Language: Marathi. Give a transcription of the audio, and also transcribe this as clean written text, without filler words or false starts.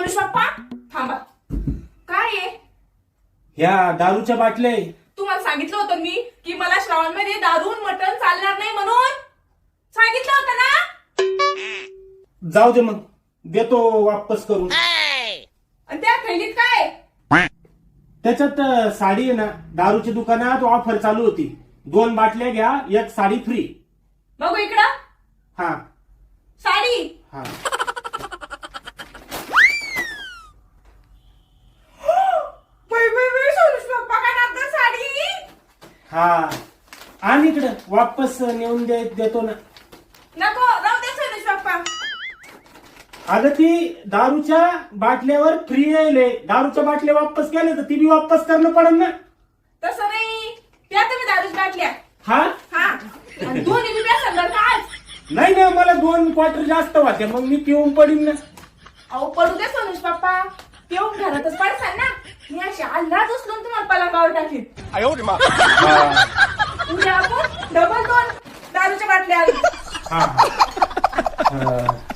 सोनुष पप्पा थांबा. काय आहे? ह्या दारूच्या बाटल्या आहे. तुम्हाला सांगितलं होतं मी की मला श्रावण मध्ये दारू मटण चालणार नाही म्हणून. सांगितलं होतं ना. जाऊ दे मग, देतो वापस करून. आणि त्या थैलीत काय? त्याच्यात साडी आहे ना, दारूच्या दुकानात ऑफर चालू होती. 2 बाटल्या घ्या, 1 साडी फ्री. बघू इकडं. हा साडी. हा सोनुष पप्पा काय नागदा साडी. हा आणि इकडं वापस नेऊन देतो ना. नको राहू दे सोनुष पप्पा. अगं ती दारूच्या बाटल्यावर फ्री येईल. दारूच्या बाटल्या वापस केल्या तर ती बी वापस करणं पडेल ना. तसं नाही, त्या तुम्ही दारूच बाटल्या. हा हा आणि दोन्ही बी प्या संदर काय. नाही ना, मला 2 क्वार्टर जास्त होते, मग मी पिऊन पडीन ना. अहो पडू दे सोनुष पप्पा. पिऊन घरातच पडसान ना. मी अशी अल्लाच उचलून तुम्हाला पलंगावर टाकीन. उद्या आपण डबल 2 दारूच्या बाटल्या. हा हा